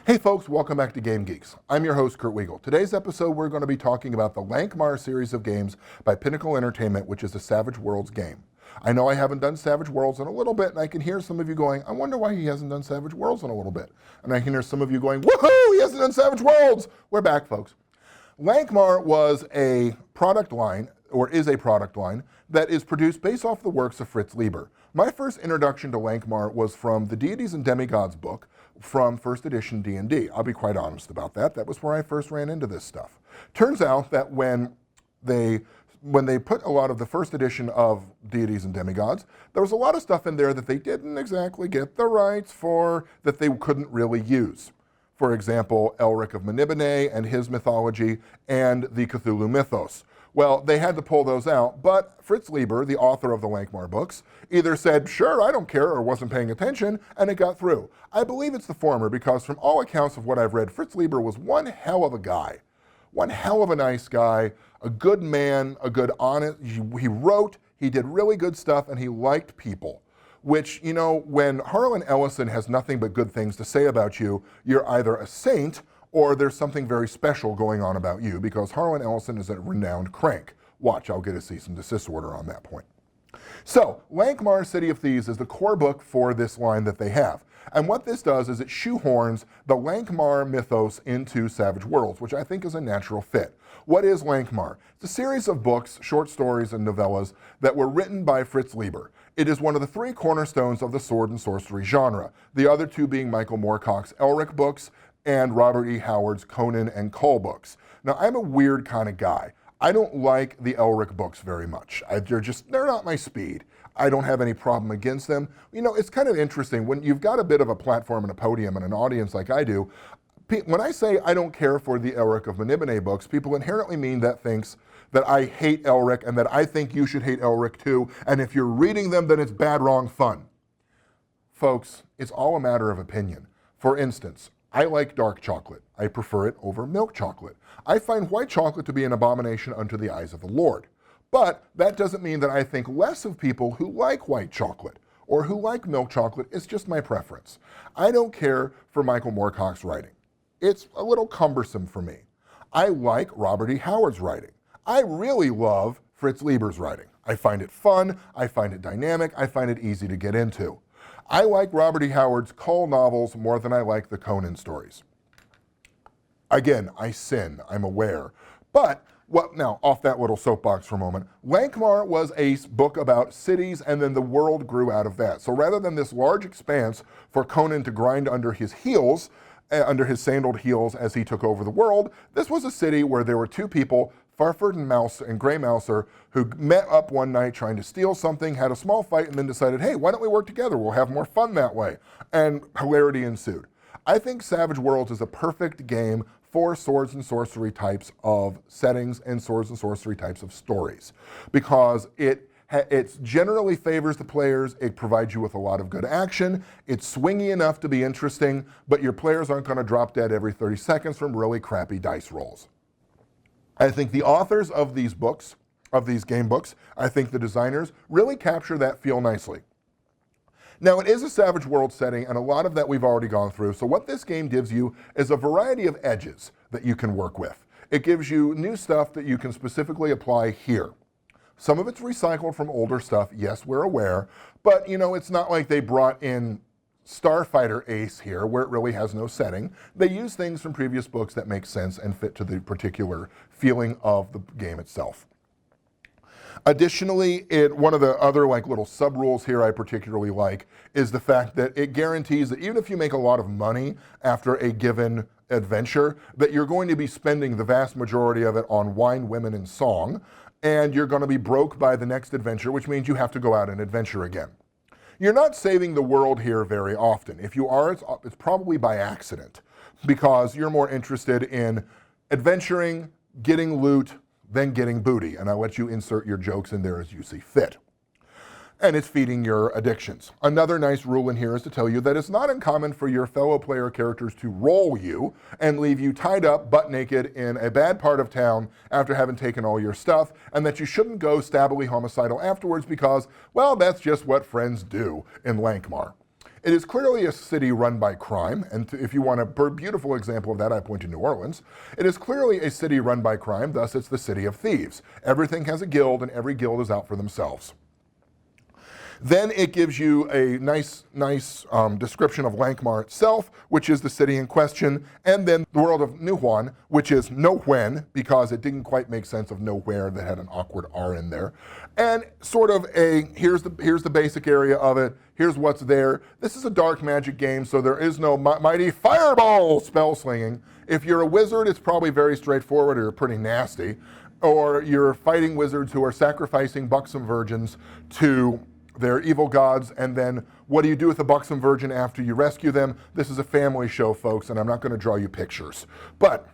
Hey folks, welcome back to Game Geeks. I'm your host, Kurt Wiegel. Today's episode, we're going to be talking about the Lankhmar series of games by Pinnacle Entertainment, which is a Savage Worlds game. I know I haven't done Savage Worlds in a little bit, and I can hear some of you going, I wonder why he hasn't done Savage Worlds in a little bit. And I can hear some of you going, woohoo, he hasn't done Savage Worlds! We're back, folks. Lankhmar was a product line, or is a product line, that is produced based off the works of Fritz Leiber. My first introduction to Lankhmar was from the Deities and Demigods book from first edition D&D. I'll be quite honest about that. That was where I first ran into this stuff. Turns out that when they put a lot of the first edition of Deities and Demigods, there was a lot of stuff in there that they didn't exactly get the rights for, that they couldn't really use. For example, Elric of Menibene and his mythology and the Cthulhu mythos. Well, they had to pull those out, but Fritz Leiber, the author of the Lankhmar books, either said, sure, I don't care, or wasn't paying attention, and it got through. I believe it's the former, because from all accounts of what I've read, Fritz Leiber was one hell of a guy. One hell of a nice guy, a good man, a good honest, he wrote, he did really good stuff, and he liked people. Which, you know, when Harlan Ellison has nothing but good things to say about you, you're either a saint or there's something very special going on about you, because Harlan Ellison is a renowned crank. Watch, I'll get a cease and desist order on that point. So, Lankhmar City of Thieves is the core book for this line that they have. And what this does is it shoehorns the Lankhmar mythos into Savage Worlds, which I think is a natural fit. What is Lankhmar? It's a series of books, short stories, and novellas that were written by Fritz Leiber. It is one of the three cornerstones of the sword and sorcery genre, the other two being Michael Moorcock's Elric books and Robert E. Howard's Conan and Kull books. Now, I'm a weird kind of guy. I don't like the Elric books very much. They're not my speed. I don't have any problem against them. You know, it's kind of interesting when you've got a bit of a platform and a podium and an audience like I do. When I say I don't care for the Elric of Menibene books, people inherently mean that thinks that I hate Elric and that I think you should hate Elric too, and if you're reading them, then it's bad, wrong, fun. Folks, it's all a matter of opinion. For instance, I like dark chocolate. I prefer it over milk chocolate. I find white chocolate to be an abomination unto the eyes of the Lord. But that doesn't mean that I think less of people who like white chocolate or who like milk chocolate. It's just my preference. I don't care for Michael Moorcock's writing. It's a little cumbersome for me. I like Robert E. Howard's writing. I really love Fritz Leiber's writing. I find it fun, I find it dynamic, I find it easy to get into. I like Robert E. Howard's Kull novels more than I like the Conan stories. Again, I sin, I'm aware. But, now, off that little soapbox for a moment, Lankhmar was a book about cities and then the world grew out of that. So rather than this large expanse for Conan to grind under his heels, under his sandaled heels as he took over the world, this was a city where there were two people, Farford and Grey Mouser, who met up one night trying to steal something, had a small fight, and then decided, hey, why don't we work together? We'll have more fun that way. And hilarity ensued. I think Savage Worlds is a perfect game for swords and sorcery types of settings and swords and sorcery types of stories, because it generally favors the players, it provides you with a lot of good action, it's swingy enough to be interesting, but your players aren't going to drop dead every 30 seconds from really crappy dice rolls. I think the authors of these books, of these game books, I think the designers really capture that feel nicely. Now, it is a Savage World setting, and a lot of that we've already gone through, so what this game gives you is a variety of edges that you can work with. It gives you new stuff that you can specifically apply here. Some of it's recycled from older stuff, yes, we're aware, but you know, it's not like they brought in Starfighter Ace here, where it really has no setting. They use things from previous books that make sense and fit to the particular feeling of the game itself. Additionally, one of the other little sub-rules here I particularly like is the fact that it guarantees that even if you make a lot of money after a given adventure, that you're going to be spending the vast majority of it on wine, women, and song, and you're going to be broke by the next adventure, which means you have to go out and adventure again. You're not saving the world here very often. If you are, it's probably by accident, because you're more interested in adventuring, getting loot, than getting booty, and I'll let you insert your jokes in there as you see fit. And it's feeding your addictions. Another nice rule in here is to tell you that it's not uncommon for your fellow player characters to roll you and leave you tied up butt naked in a bad part of town after having taken all your stuff, and that you shouldn't go stabbily homicidal afterwards because, well, that's just what friends do in Lankhmar. It is clearly a city run by crime, and if you want a beautiful example of that, I point to New Orleans. It is clearly a city run by crime, thus it's the city of thieves. Everything has a guild, and every guild is out for themselves. Then it gives you a nice description of Lankhmar itself, which is the city in question, and then the world of Nehwon, which is Nehwon, because it didn't quite make sense of nowhere that had an awkward R in there. And sort of here's the basic area of it, here's what's there. This is a dark magic game, so there is no mighty fireball spell slinging. If you're a wizard, it's probably very straightforward or pretty nasty. Or you're fighting wizards who are sacrificing buxom virgins to their evil gods, and then what do you do with a buxom virgin after you rescue them? This is a family show, folks, and I'm not going to draw you pictures. But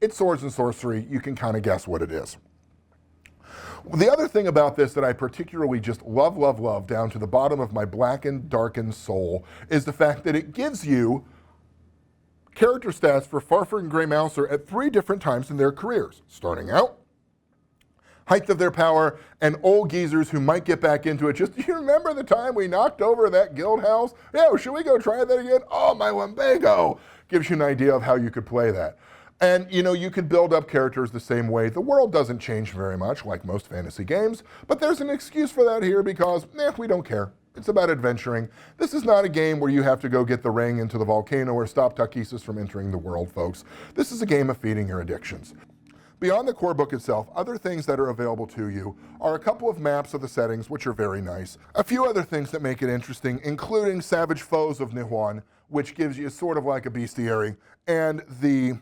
it's swords and sorcery. You can kind of guess what it is. The other thing about this that I particularly just love down to the bottom of my blackened, darkened soul is the fact that it gives you character stats for Farfar and Grey Mouser at 3 different times in their careers. Starting out, height of their power, and old geezers who might get back into it. Just, do you remember the time we knocked over that guild house? Yeah, should we go try that again? Oh, my lumbago! Gives you an idea of how you could play that. And, you know, you could build up characters the same way. The world doesn't change very much, like most fantasy games, but there's an excuse for that here because, we don't care. It's about adventuring. This is not a game where you have to go get the ring into the volcano or stop Takesis from entering the world, folks. This is a game of feeding your addictions. Beyond the core book itself, other things that are available to you are a couple of maps of the settings, which are very nice. A few other things that make it interesting, including Savage Foes of Nehwon, which gives you sort of like a bestiary, and the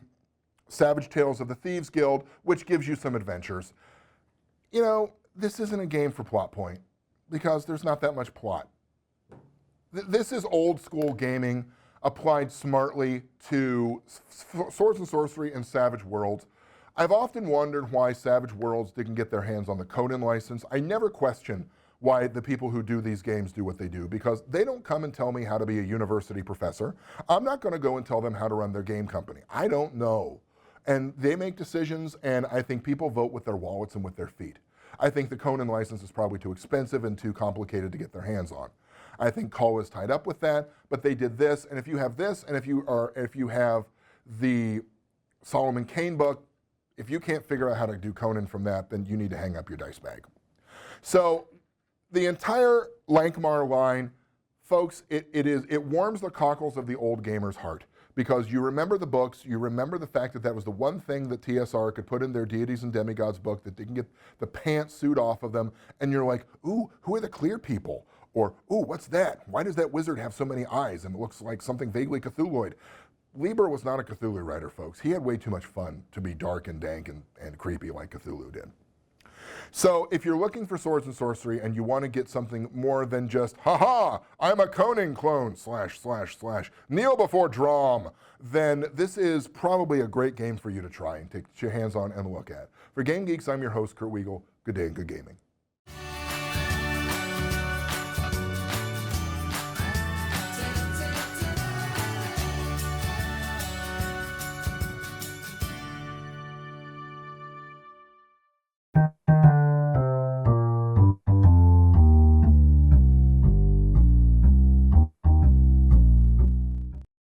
Savage Tales of the Thieves Guild, which gives you some adventures. You know, this isn't a game for plot point, because there's not that much plot. This is old school gaming applied smartly to Swords and Sorcery and Savage Worlds. I've often wondered why Savage Worlds didn't get their hands on the Conan license. I never question why the people who do these games do what they do, because they don't come and tell me how to be a university professor. I'm not going to go and tell them how to run their game company. I don't know. And they make decisions, and I think people vote with their wallets and with their feet. I think the Conan license is probably too expensive and too complicated to get their hands on. I think Cull is tied up with that, but they did this, and if you have this, and if you have the Solomon Kane book, if you can't figure out how to do Conan from that, then you need to hang up your dice bag. So the entire Lankhmar line, folks, it warms the cockles of the old gamer's heart, because you remember the books, you remember the fact that that was the one thing that TSR could put in their Deities and Demigods book that didn't get the pantsuit off of them, and you're like, ooh, who are the clear people? Or, ooh, what's that? Why does that wizard have so many eyes and it looks like something vaguely Cthulhuid? Lieber was not a Cthulhu writer, folks. He had way too much fun to be dark and dank and creepy like Cthulhu did. So if you're looking for Swords and Sorcery and you want to get something more than just, haha, I'm a Conan clone, / kneel before Drom, then this is probably a great game for you to try and take your hands on and look at. For Game Geeks, I'm your host, Kurt Wiegel. Good day and good gaming.